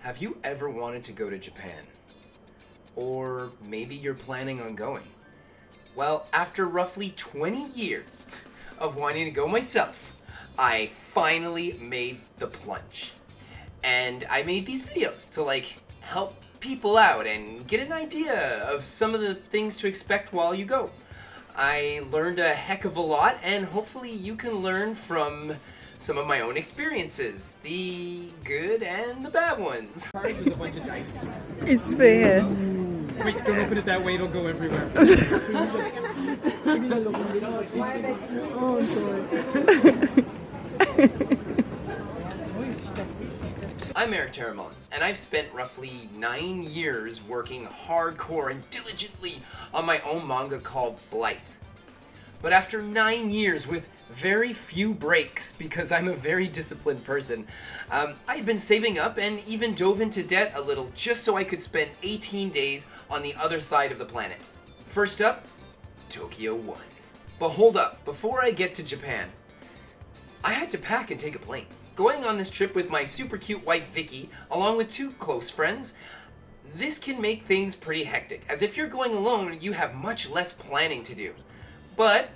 Have you ever wanted to go to Japan? Or maybe you're planning on going? Well, after roughly 20 years of wanting to go myself, I finally made the plunge. And I made these videos to help people out and get an idea of some of the things to expect while you go. I learned a heck of a lot, and hopefully you can learn from some of my own experiences, the good and the bad ones. Cards with a bunch of dice. It's fair. Wait, don't open it that way, it'll go everywhere. Oh, I'm sorry. I'm Erik and I've spent roughly 9 years working hardcore and diligently on my own manga called Blithe. But after 9 years with very few breaks, because I'm a very disciplined person, I'd been saving up and even dove into debt a little just so I could spend 18 days on the other side of the planet. First up, Tokyo 1. But hold up, before I get to Japan, I had to pack and take a plane. Going on this trip with my super cute wife Vicky, along with 2 close friends, this can make things pretty hectic, as if you're going alone, you have much less planning to do. But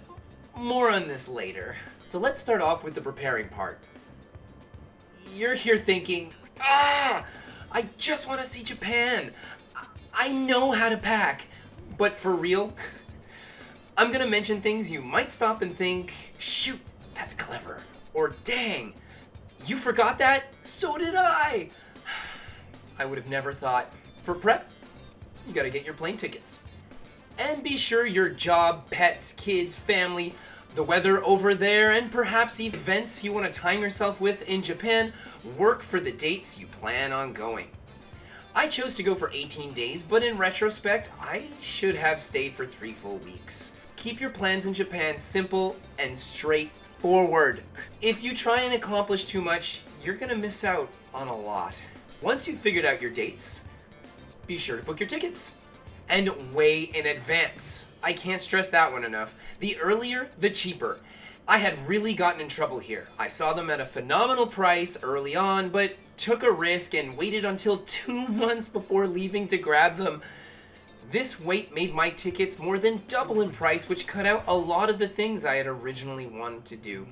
more on this later. So let's start off with the preparing part. You're here thinking, I just want to see Japan. I know how to pack. But for real, I'm gonna mention things you might stop and think, shoot, that's clever. Or dang, you forgot that? So did I! I would have never thought. For prep, you gotta get your plane tickets. And be sure your job, pets, kids, family, the weather over there, and perhaps events you want to time yourself with in Japan work for the dates you plan on going. I chose to go for 18 days, but in retrospect, I should have stayed for 3 full weeks. Keep your plans in Japan simple and straightforward. If you try and accomplish too much, you're gonna miss out on a lot. Once you've figured out your dates, be sure to book your tickets. And way in advance. I can't stress that one enough. The earlier, the cheaper. I had really gotten in trouble here. I saw them at a phenomenal price early on, but took a risk and waited until 2 months before leaving to grab them. This wait made my tickets more than double in price, which cut out a lot of the things I had originally wanted to do.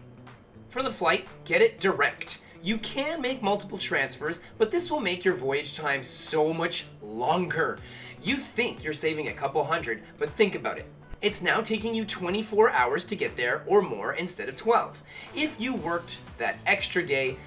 For the flight, get it direct. You can make multiple transfers, but this will make your voyage time so much longer. You think you're saving a couple hundred, but think about it. It's now taking you 24 hours to get there or more instead of 12. If you worked that extra day,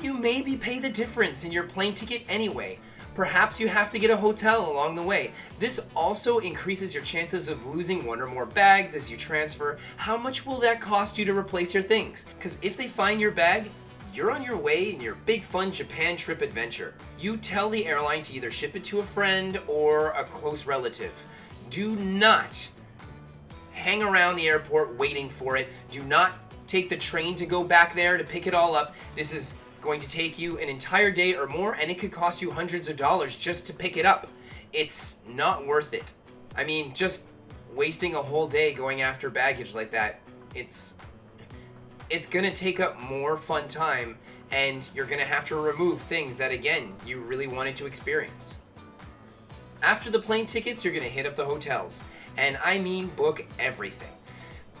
you maybe pay the difference in your plane ticket anyway. Perhaps you have to get a hotel along the way. This also increases your chances of losing 1 or more bags as you transfer. How much will that cost you to replace your things? Because if they find your bag, you're on your way in your big fun Japan trip adventure. You tell the airline to either ship it to a friend or a close relative. Do not hang around the airport waiting for it. Do not take the train to go back there to pick it all up. This is going to take you an entire day or more, and it could cost you hundreds of dollars just to pick it up. It's not worth it. I mean, just wasting a whole day going after baggage like that, it's gonna take up more fun time, and you're gonna have to remove things that, again, you really wanted to experience. After the plane tickets, you're gonna hit up the hotels, and I mean book everything.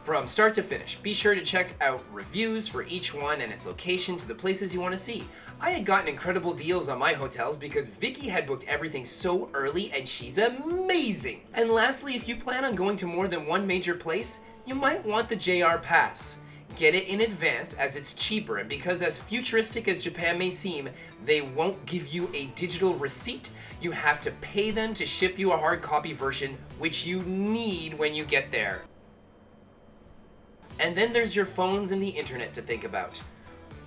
From start to finish, be sure to check out reviews for each one and its location to the places you want to see. I had gotten incredible deals on my hotels because Vicky had booked everything so early, and she's amazing! And lastly, if you plan on going to more than one major place, you might want the JR Pass. Get it in advance as it's cheaper, and because as futuristic as Japan may seem, they won't give you a digital receipt. You have to pay them to ship you a hard copy version, which you need when you get there. And then there's your phones and the internet to think about.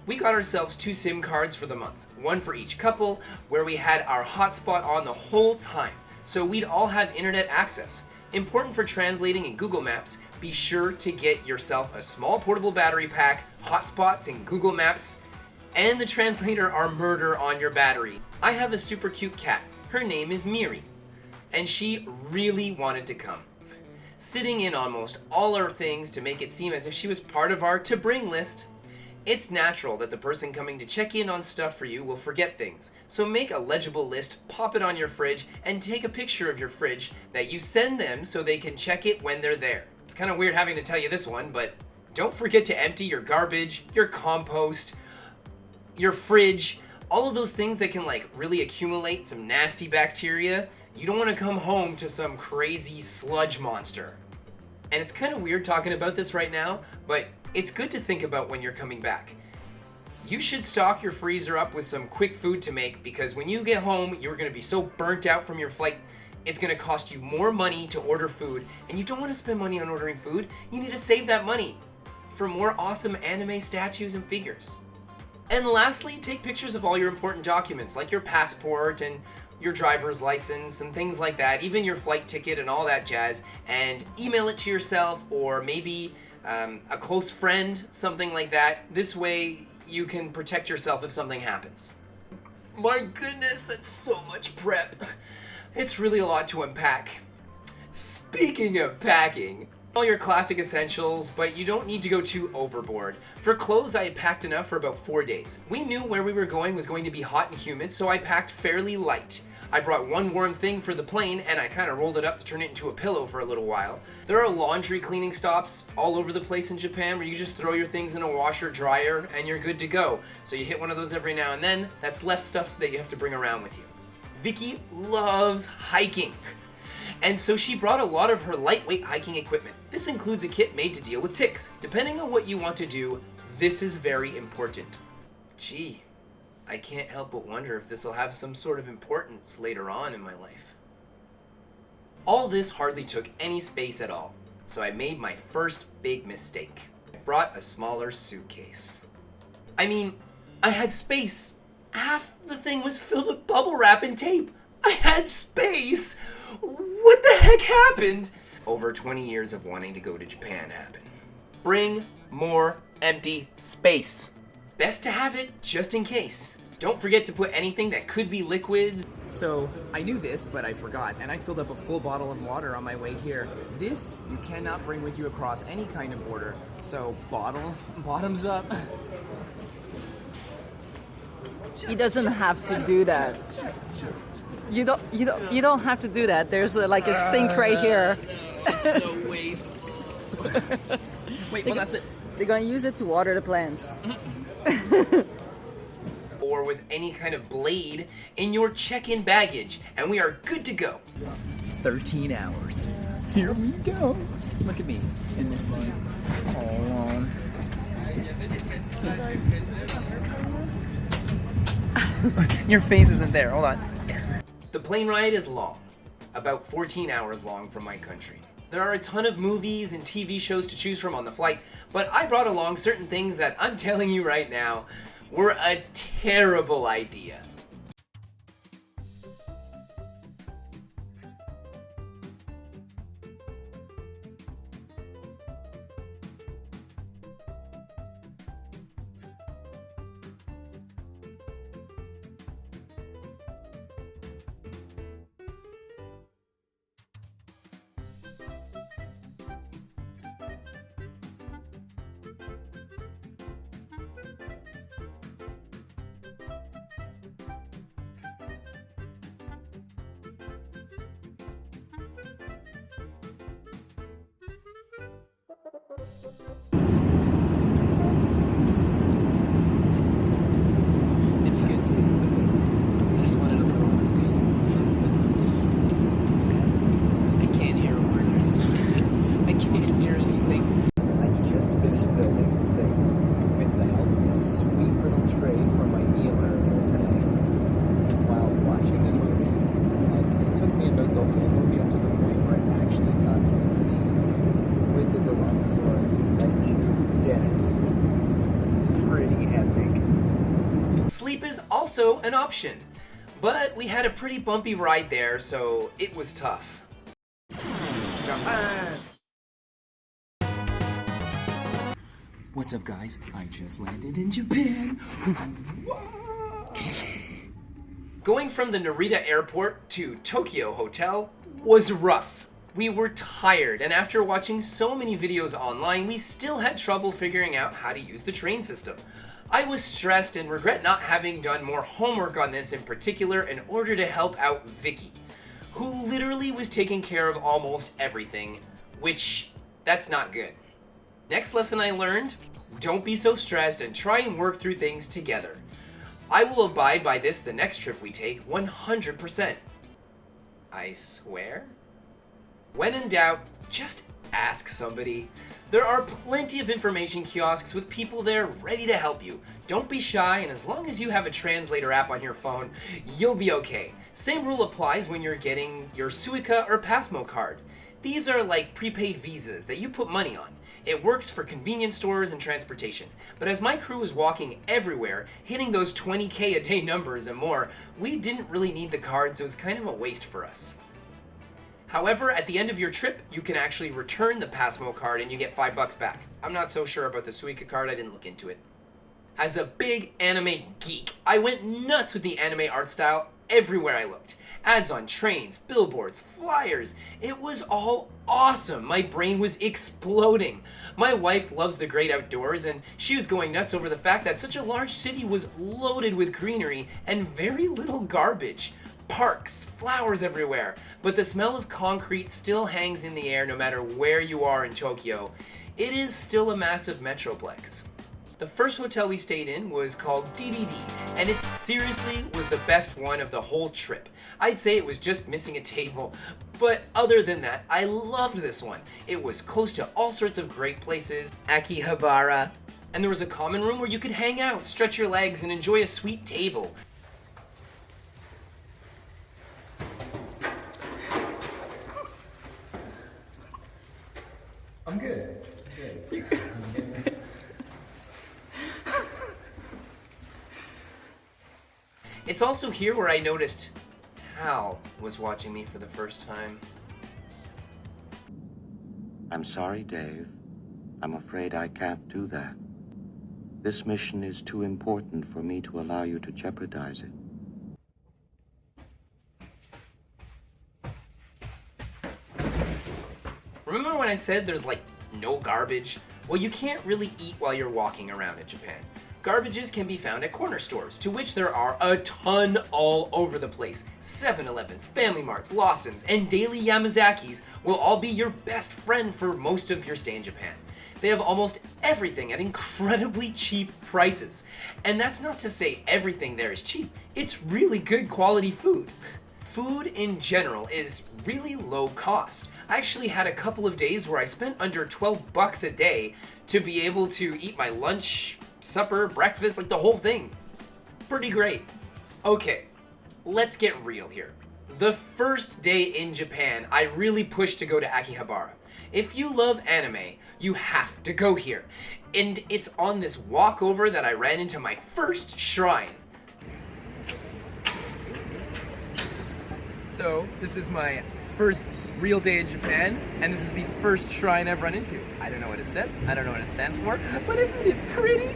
We got ourselves 2 SIM cards for the month, one for each couple, where we had our hotspot on the whole time, so we'd all have internet access. Important for translating in Google Maps, be sure to get yourself a small portable battery pack, hotspots in Google Maps, and the translator are murder on your battery. I have a super cute cat. Her name is Miri, and she really wanted to come. Sitting in almost all our things to make it seem as if she was part of our to-bring list. It's natural that the person coming to check in on stuff for you will forget things, so make a legible list, pop it on your fridge, and take a picture of your fridge that you send them so they can check it when they're there. It's kind of weird having to tell you this one, but don't forget to empty your garbage, your compost, your fridge, all of those things that can like really accumulate some nasty bacteria. You don't want to come home to some crazy sludge monster. And it's kind of weird talking about this right now, but it's good to think about when you're coming back. You should stock your freezer up with some quick food to make, because when you get home, you're going to be so burnt out from your flight, it's going to cost you more money to order food, and you don't want to spend money on ordering food. You need to save that money for more awesome anime statues and figures. And lastly, take pictures of all your important documents, like your passport and your driver's license and things like that, even your flight ticket and all that jazz, and email it to yourself or maybe a close friend, something like that. This way you can protect yourself if something happens. My goodness, that's so much prep. It's really a lot to unpack. Speaking of packing, all your classic essentials, but you don't need to go too overboard. For clothes, I had packed enough for about 4 days. We knew where we were going was going to be hot and humid, so I packed fairly light. I brought one warm thing for the plane, and I kind of rolled it up to turn it into a pillow for a little while. There are laundry cleaning stops all over the place in Japan where you just throw your things in a washer dryer and you're good to go. So you hit one of those every now and then. That's less stuff that you have to bring around with you. Vicky loves hiking, and so she brought a lot of her lightweight hiking equipment. This includes a kit made to deal with ticks. Depending on what you want to do, this is very important. Gee, I can't help but wonder if this will have some sort of importance later on in my life. All this hardly took any space at all, so I made my first big mistake. I brought a smaller suitcase. I mean, I had space. Half the thing was filled with bubble wrap and tape. I had space! What the heck happened? Over 20 years of wanting to go to Japan happened. Bring more empty space. Best to have it just in case. Don't forget to put anything that could be liquids. So, I knew this, but I forgot, and I filled up a full bottle of water on my way here. This, you cannot bring with you across any kind of border. So, bottoms up. He doesn't have to do that. You don't have to do that. There's like a sink right here. It's so wasteful. Wait, well that's it. They're gonna use it to water the plants. Or with any kind of blade in your check-in baggage, and we are good to go. 13 hours. Here we go. Look at me in this seat. All alone. Your face isn't there. Hold on. The plane ride is long, about 14 hours long from my country. There are a ton of movies and TV shows to choose from on the flight, but I brought along certain things that I'm telling you right now were a terrible idea. It's good. It's okay. I just wanted a little. It's good. I can't hear orders. I can't hear anything. I just finished building this thing with the help of this sweet little tray from my meal earlier today while watching the movie. And it took me about the whole movie up to the point where I actually got to the scene with the Dilophosaurus that eats Dennis. Pretty epic. Sleep is also an option, but we had a pretty bumpy ride there, so it was tough. What's up, guys? I just landed in Japan. Going from the Narita airport to Tokyo Hotel was rough. We were tired, and after watching so many videos online, we still had trouble figuring out how to use the train system. I was stressed and regret not having done more homework on this in particular in order to help out Vicky, who literally was taking care of almost everything, which, that's not good. Next lesson I learned, don't be so stressed and try and work through things together. I will abide by this the next trip we take 100%. I swear? When in doubt, just ask somebody. There are plenty of information kiosks with people there ready to help you. Don't be shy, and as long as you have a translator app on your phone, you'll be okay. Same rule applies when you're getting your Suica or Passmo card. These are like prepaid visas that you put money on. It works for convenience stores and transportation. But as my crew was walking everywhere, hitting those 20K a day numbers and more, we didn't really need the card, so it was kind of a waste for us. However, at the end of your trip, you can actually return the Passmo card and you get $5 back. I'm not so sure about the Suica card, I didn't look into it. As a big anime geek, I went nuts with the anime art style everywhere I looked. Ads on trains, billboards, flyers. It was all awesome. My brain was exploding. My wife loves the great outdoors, and she was going nuts over the fact that such a large city was loaded with greenery and very little garbage. Parks, flowers everywhere, but the smell of concrete still hangs in the air no matter where you are in Tokyo. It is still a massive metroplex. The first hotel we stayed in was called DDD, and it seriously was the best one of the whole trip. I'd say it was just missing a table, but other than that, I loved this one. It was close to all sorts of great places, Akihabara, and there was a common room where you could hang out, stretch your legs, and enjoy a sweet table. I'm good. It's also here where I noticed Hal was watching me for the first time. I'm sorry, Dave. I'm afraid I can't do that. This mission is too important for me to allow you to jeopardize it. Remember when I said there's like no garbage? Well, you can't really eat while you're walking around in Japan. Garbages can be found at corner stores, to which there are a ton all over the place. 7-Elevens, Family Marts, Lawson's, and Daily Yamazaki's will all be your best friend for most of your stay in Japan. They have almost everything at incredibly cheap prices. And that's not to say everything there is cheap. It's really good quality food. Food in general is really low cost. I actually had a couple of days where I spent under $12 a day to be able to eat my lunch, supper, breakfast, like the whole thing. Pretty great. Okay, let's get real here. The first day in Japan, I really pushed to go to Akihabara. If you love anime, you have to go here. And it's on this walkover that I ran into my first shrine. So, this is my first real day in Japan, and this is the first shrine I've run into. I don't know what it says, I don't know what it stands for, but isn't it pretty?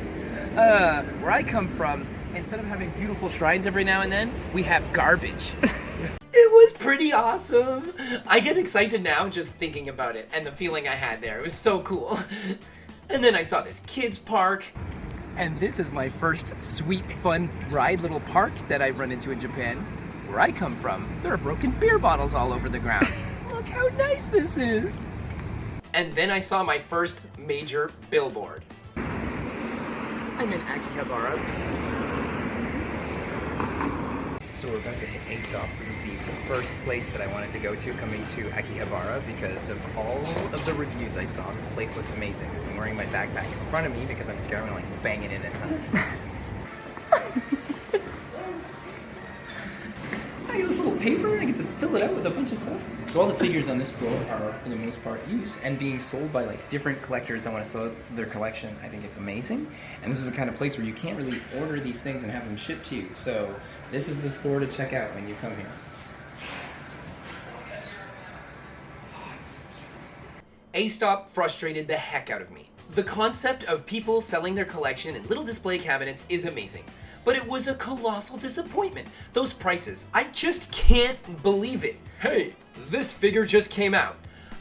Where I come from, instead of having beautiful shrines every now and then, we have garbage. It was pretty awesome. I get excited now just thinking about it and the feeling I had there. It was so cool. And then I saw this kids park. And this is my first sweet, fun ride little park that I've run into in Japan. Where I come from, there are broken beer bottles all over the ground. Look how nice this is. And then I saw my first major billboard. I'm in Akihabara. So we're about to hit A stop. This is the first place that I wanted to go to coming to Akihabara because of all of the reviews I saw. This place looks amazing. I'm wearing my backpack in front of me because I'm scared I'm gonna like bang it in a ton of stuff. I get this little paper and I get to fill it out with a bunch of stuff. So all the figures on this floor are, for the most part, used and being sold by like different collectors that want to sell their collection. I think it's amazing. And this is the kind of place where you can't really order these things and have them shipped to you. So this is the store to check out when you come here. A-Stop frustrated the heck out of me. The concept of people selling their collection in little display cabinets is amazing, but it was a colossal disappointment. Those prices, I just can't believe it. Hey, this figure just came out.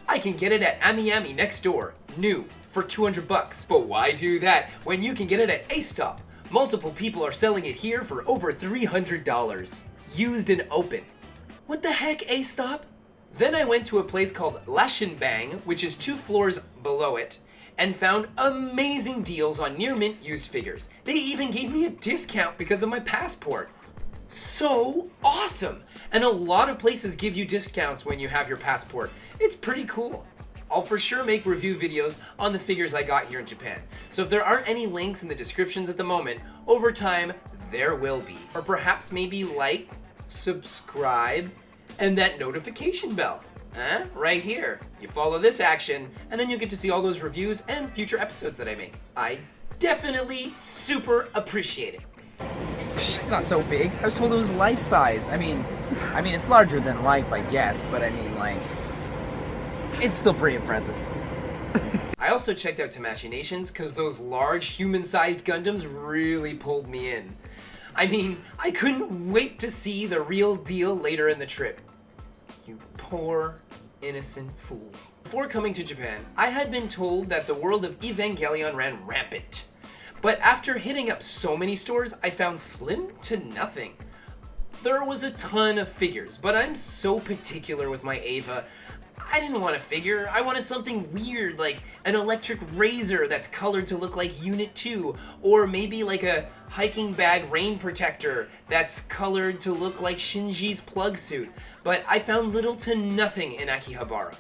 I can get it at Ami Ami next door, new, for $200. But why do that when you can get it at A-Stop Multiple people are selling it here for over $300. Used and open. What the heck, A-stop? Then I went to a place called Lashenbang, which is 2 floors below it, and found amazing deals on near mint used figures. They even gave me a discount because of my passport. So awesome! And a lot of places give you discounts when you have your passport. It's pretty cool. I'll for sure make review videos on the figures I got here in Japan. So if there aren't any links in the descriptions at the moment, over time, there will be. Or perhaps maybe like, subscribe, and that notification bell. Right here. You follow this action, and then you'll get to see all those reviews and future episodes that I make. I definitely super appreciate it. It's not so big. I was told it was life size. I mean, it's larger than life, I guess, but I mean, like, it's still pretty impressive. I also checked out Tamashii Nations because those large human-sized Gundams really pulled me in. I mean, I couldn't wait to see the real deal later in the trip. You poor, innocent fool. Before coming to Japan, I had been told that the world of Evangelion ran rampant. But after hitting up so many stores, I found slim to nothing. There was a ton of figures, but I'm so particular with my Eva. I didn't want a figure, I wanted something weird, like an electric razor that's colored to look like Unit 2, or maybe like a hiking bag rain protector that's colored to look like Shinji's plug suit, but I found little to nothing in Akihabara.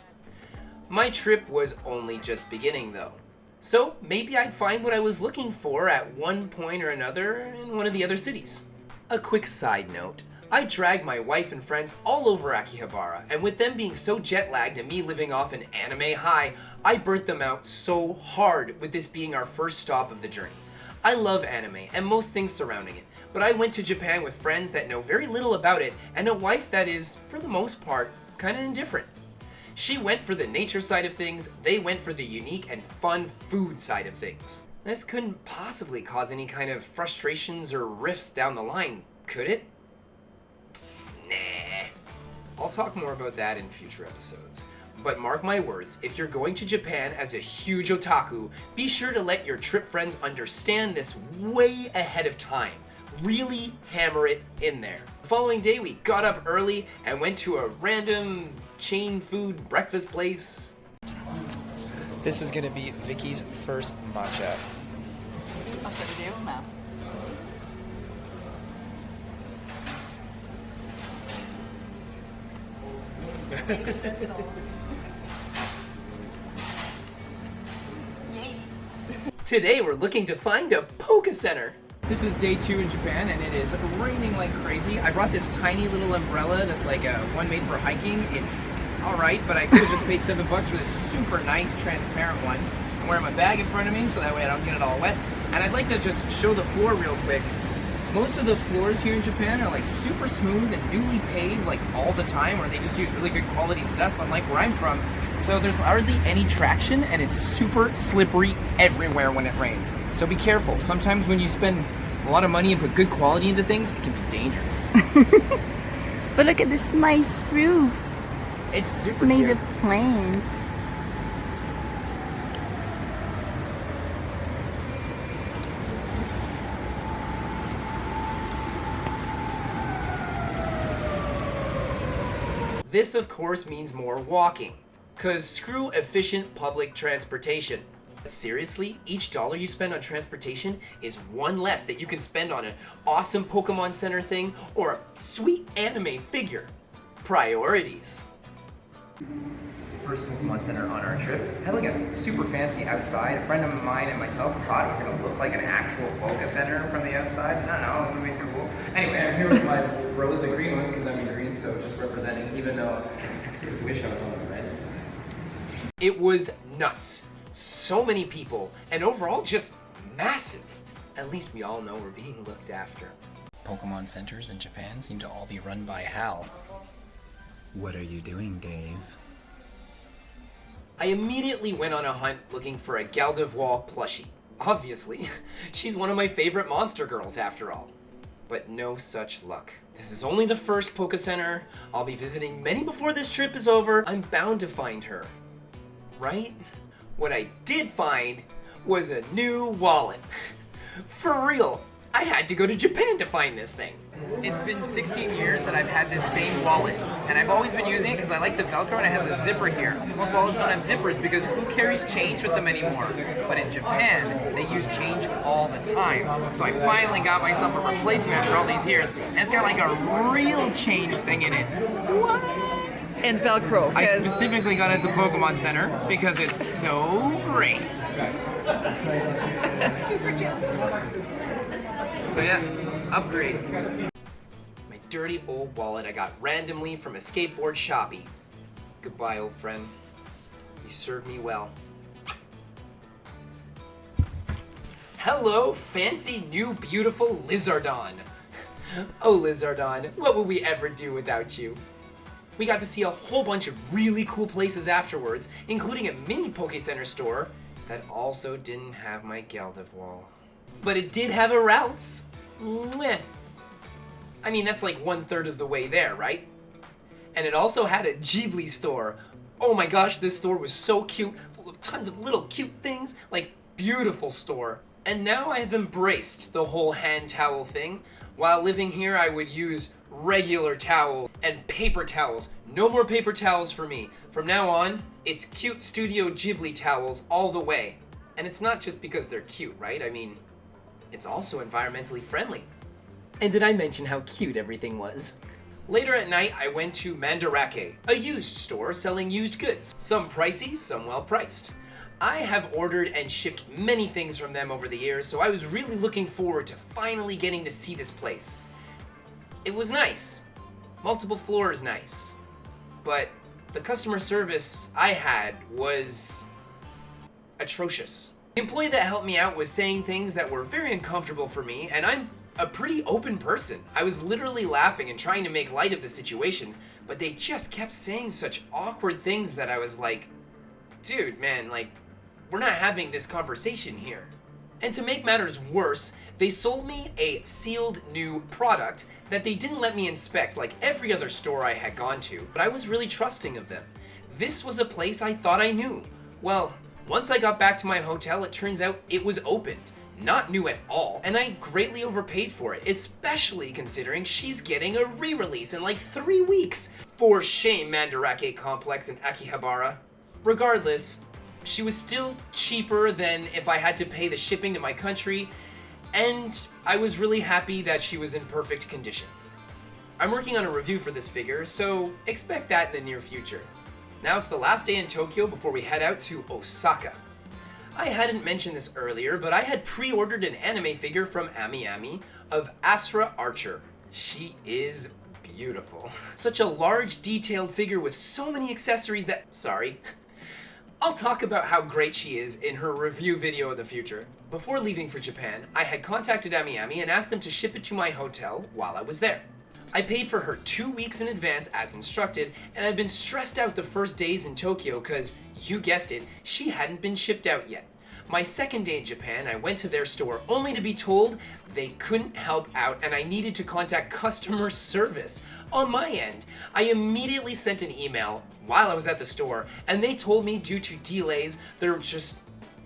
My trip was only just beginning though, so maybe I'd find what I was looking for at one point or another in one of the other cities. A quick side note. I dragged my wife and friends all over Akihabara, and with them being so jet-lagged and me living off an anime high, I burnt them out so hard with this being our first stop of the journey. I love anime and most things surrounding it, but I went to Japan with friends that know very little about it and a wife that is, for the most part, kinda indifferent. She went for the nature side of things, they went for the unique and fun food side of things. This couldn't possibly cause any kind of frustrations or rifts down the line, could it? Nah. I'll talk more about that in future episodes. But mark my words, if you're going to Japan as a huge otaku, be sure to let your trip friends understand this way ahead of time. Really hammer it in there. The following day, we got up early and went to a random chain food breakfast place. This is gonna be Vicky's first matcha. Today we're looking to find a Poke Center. This is day 2 in Japan, and it is raining like crazy. I brought this tiny little umbrella that's like one made for hiking. It's alright, but I could have just paid $7 for this super nice transparent one. I'm wearing my bag in front of me so that way I don't get it all wet. And I'd like to just show the floor real quick. Most of the floors here in Japan are like super smooth and newly paved like all the time, or they just use really good quality stuff, unlike where I'm from. So there's hardly any traction and it's super slippery everywhere when it rains. So be careful. Sometimes when you spend a lot of money and put good quality into things, it can be dangerous. But look at this nice roof It's super made cute. of plants. This, of course, means more walking, cause screw efficient public transportation. Seriously, each dollar you spend on transportation is one less that you can spend on an awesome Pokemon Center thing or a sweet anime figure. Priorities. First Pokemon Center on our trip. Had like a super fancy outside. A friend of mine and myself thought it was gonna look like an actual Poke Center from the outside. I don't know, it would've been cool. Anyway, I'm here with my rose the green ones because I'm in green, so just representing, even though I wish I was on the red side. It was nuts. So many people, and overall just massive. At least we all know we're being looked after. Pokemon centers in Japan seem to all be run by Hal. What are you doing, Dave? I immediately went on a hunt looking for a Gardevoir plushie. Obviously, she's one of my favorite monster girls after all. But no such luck. This is only the first Poke Center. I'll be visiting many before this trip is over. I'm bound to find her. Right? What I did find was a new wallet. For real. I had to go to Japan to find this thing. It's been 16 years that I've had this same wallet, and I've always been using it because I like the Velcro and it has a zipper here. Most wallets don't have zippers because who carries change with them anymore? But in Japan, they use change all the time. So I finally got myself a replacement after all these years, and it's got like a real change thing in it. What? And Velcro. I 'cause- specifically got it at the Pokemon Center because it's so great. Super chill. So yeah, upgrade. My dirty old wallet I got randomly from a skateboard shoppy. Goodbye, old friend. You served me well. Hello, fancy new beautiful Lizardon. Oh, Lizardon, what would we ever do without you? We got to see a whole bunch of really cool places afterwards, including a mini Poke Center store that also didn't have my Geldiv wall. But it did have a Ralts. Mwah. I mean, that's like 1/3 of the way there, right? And it also had a Ghibli store. Oh my gosh, this store was so cute, full of tons of little cute things, like beautiful store. And now I have embraced the whole hand towel thing. While living here, I would use regular towel and paper towels. No more paper towels for me. From now on, it's cute Studio Ghibli towels all the way. And it's not just because they're cute, right? I mean, it's also environmentally friendly. And did I mention how cute everything was? Later at night, I went to Mandarake, a used store selling used goods. Some pricey, some well priced. I have ordered and shipped many things from them over the years, so I was really looking forward to finally getting to see this place. It was nice. Multiple floors nice. But the customer service I had was atrocious. The employee that helped me out was saying things that were very uncomfortable for me, and I'm a pretty open person. I was literally laughing and trying to make light of the situation, but they just kept saying such awkward things that I was like, dude, man, like, we're not having this conversation here. And to make matters worse, they sold me a sealed new product that they didn't let me inspect like every other store I had gone to, but I was really trusting of them. This was a place I thought I knew. Well, once I got back to my hotel, it turns out it was opened. Not new at all, and I greatly overpaid for it, especially considering she's getting a re-release in like 3 weeks. For shame, Mandarake Complex in Akihabara. Regardless, she was still cheaper than if I had to pay the shipping to my country, and I was really happy that she was in perfect condition. I'm working on a review for this figure, so expect that in the near future. Now it's the last day in Tokyo before we head out to Osaka. I hadn't mentioned this earlier, but I had pre-ordered an anime figure from Ami of Asura Archer. She is beautiful. Such a large, detailed figure with so many accessories that... Sorry. I'll talk about how great she is in her review video in the future. Before leaving for Japan, I had contacted Ami and asked them to ship it to my hotel while I was there. I paid for her 2 weeks in advance as instructed, and I'd been stressed out the first days in Tokyo because, you guessed it, she hadn't been shipped out yet. My second day in Japan, I went to their store only to be told they couldn't help out and I needed to contact customer service. On my end, I immediately sent an email while I was at the store, and they told me due to delays, there just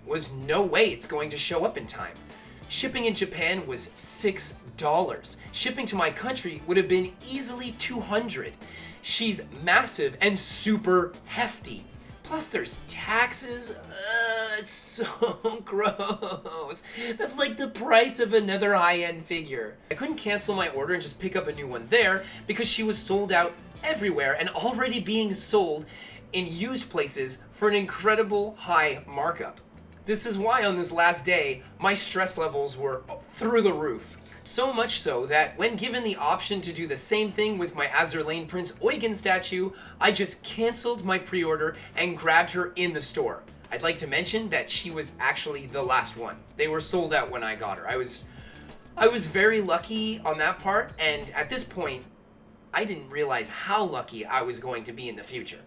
was no way it's going to show up in time. Shipping in Japan was $6. Shipping to my country would have been easily $200. She's massive and super hefty. Plus there's taxes. It's so gross. That's like the price of another high-end figure. I couldn't cancel my order and just pick up a new one there because she was sold out everywhere and already being sold in used places for an incredible high markup. This is why on this last day, my stress levels were through the roof. So much so that when given the option to do the same thing with my Azur Lane Prince Eugen statue, I just canceled my pre-order and grabbed her in the store. I'd like to mention that she was actually the last one. They were sold out when I got her. I was very lucky on that part, and at this point, I didn't realize how lucky I was going to be in the future.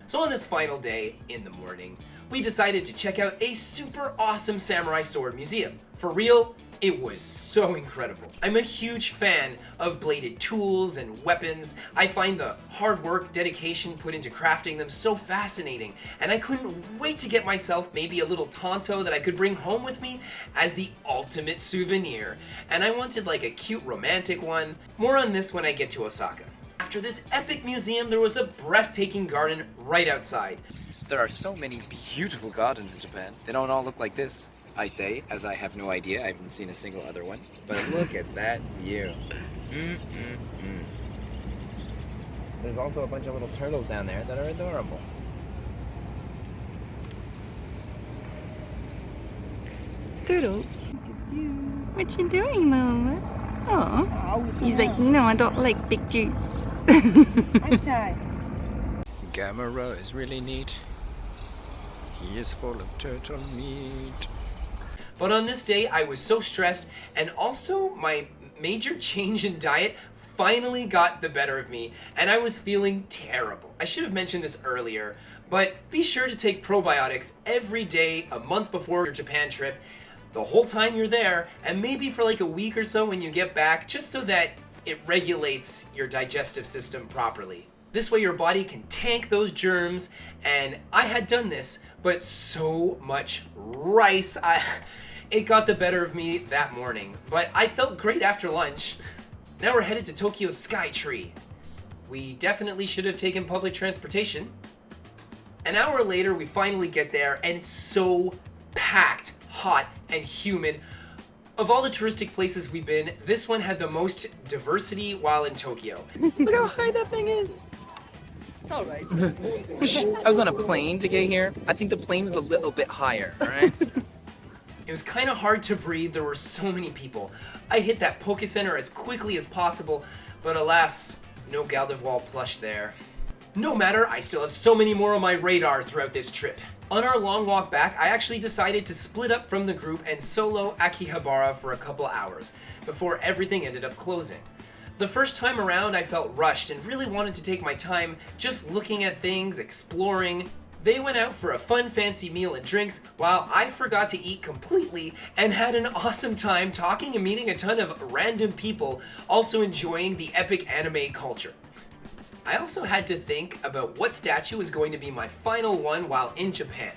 So on this final day, in the morning, we decided to check out a super awesome samurai sword museum. For real, It was so incredible. I'm a huge fan of bladed tools and weapons. I find the hard work, dedication put into crafting them so fascinating, and I couldn't wait to get myself maybe a little tanto that I could bring home with me as the ultimate souvenir. And I wanted like a cute romantic one. More on this when I get to Osaka. After this epic museum, there was a breathtaking garden right outside. There are so many beautiful gardens in Japan. They don't all look like this. I say, as I have no idea. I haven't seen a single other one. But look at that view. There's also a bunch of little turtles down there that are adorable. Turtles. What you doing, Mama? Oh, he's like, no, I don't like big juice. I'm shy. Gamera is really neat. He is full of turtle meat. But on this day, I was so stressed, and also my major change in diet finally got the better of me, and I was feeling terrible. I should have mentioned this earlier, but be sure to take probiotics every day a month before your Japan trip, the whole time you're there, and maybe for like a week or so when you get back, just so that it regulates your digestive system properly. This way your body can tank those germs, and I had done this, but so much rice, it got the better of me that morning. But I felt great after lunch. Now we're headed to Tokyo's Skytree. We definitely should have taken public transportation. An hour later, we finally get there, and it's so packed, hot, and humid. Of all the touristic places we've been, this one had the most diversity while in Tokyo. Look how high that thing is. It's alright. I was on a plane to get here. I think the plane was a little bit higher, alright? It was kind of hard to breathe, there were so many people. I hit that Poke Center as quickly as possible, but alas, no Gardevoir plush there. No matter, I still have so many more on my radar throughout this trip. On our long walk back, I actually decided to split up from the group and solo Akihabara for a couple hours, before everything ended up closing. The first time around, I felt rushed and really wanted to take my time just looking at things, exploring. They went out for a fun fancy meal and drinks, while I forgot to eat completely and had an awesome time talking and meeting a ton of random people, also enjoying the epic anime culture. I also had to think about what statue was going to be my final one while in Japan,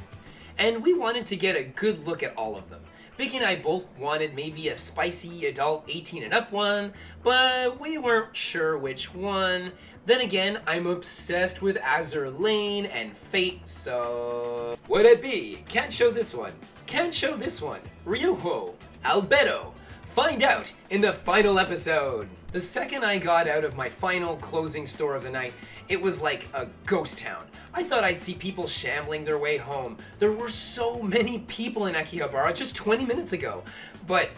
and we wanted to get a good look at all of them. Vicky and I both wanted maybe a spicy adult 18 and up one, but we weren't sure which one. Then again, I'm obsessed with Azur Lane and Fate, so... Would it be? Can't show this one. Can't show this one. Ryuho. Albedo. Find out in the final episode. The second I got out of my final closing store of the night, it was like a ghost town. I thought I'd see people shambling their way home. There were so many people in Akihabara just 20 minutes ago. But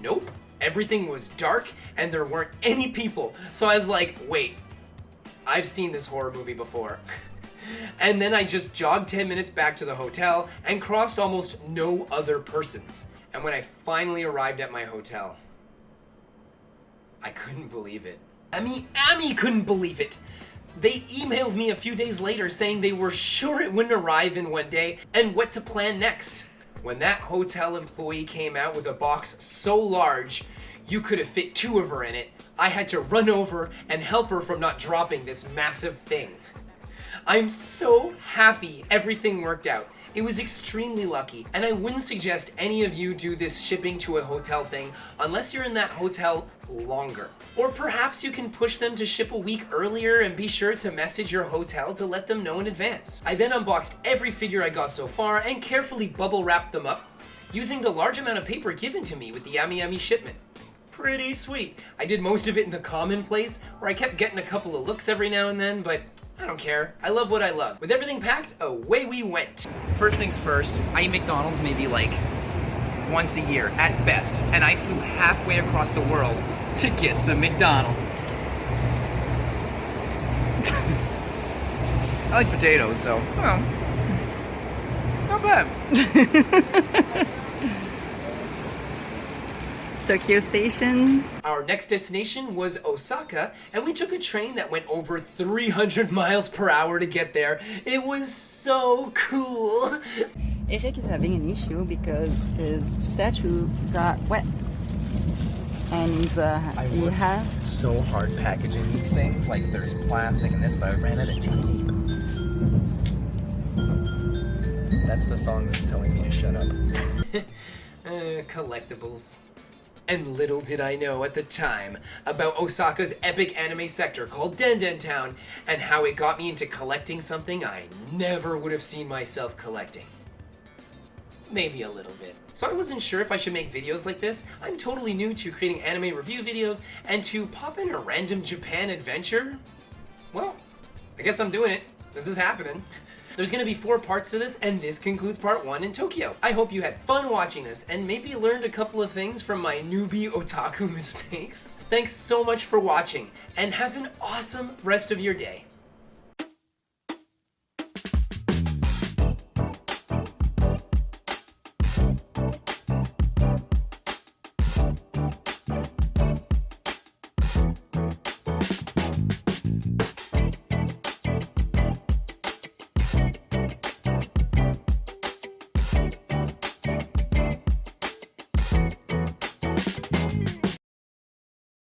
nope, everything was dark and there weren't any people. So I was like, wait, I've seen this horror movie before. And then I just jogged 10 minutes back to the hotel and crossed almost no other persons. And when I finally arrived at my hotel, I couldn't believe it. Ami couldn't believe it. They emailed me a few days later saying they were sure it wouldn't arrive in one day and what to plan next. When that hotel employee came out with a box so large, you could have fit two of her in it, I had to run over and help her from not dropping this massive thing. I'm so happy everything worked out. It was extremely lucky, and I wouldn't suggest any of you do this shipping to a hotel thing unless you're in that hotel longer. Or perhaps you can push them to ship a week earlier and be sure to message your hotel to let them know in advance. I then unboxed every figure I got so far and carefully bubble wrapped them up using the large amount of paper given to me with the Ami shipment. Pretty sweet. I did most of it in the common place where I kept getting a couple of looks every now and then, but I don't care. I love what I love. With everything packed, away we went. First things first, I eat McDonald's maybe like once a year at best, and I flew halfway across the world to get some McDonald's. I like potatoes, so, well, not bad. Tokyo Station. Our next destination was Osaka, and we took a train that went over 300 miles per hour to get there. It was so cool. Erik is having an issue because his statue got wet. and he worked has. so hard packaging these things. Like there's plastic in this, but I ran out of tape. That's the song that's telling me to shut up. Collectibles. And little did I know at the time about Osaka's epic anime sector called Den Town and how it got me into collecting something I never would have seen myself collecting. Maybe a little bit. So I wasn't sure if I should make videos like this. I'm totally new to creating anime review videos, and to pop in a random Japan adventure? Well, I guess I'm doing it. This is happening. There's gonna be 4 parts to this, and this concludes part 1 in Tokyo. I hope you had fun watching this, and maybe learned a couple of things from my Newbie Otaku Mistakes. Thanks so much for watching, and have an awesome rest of your day.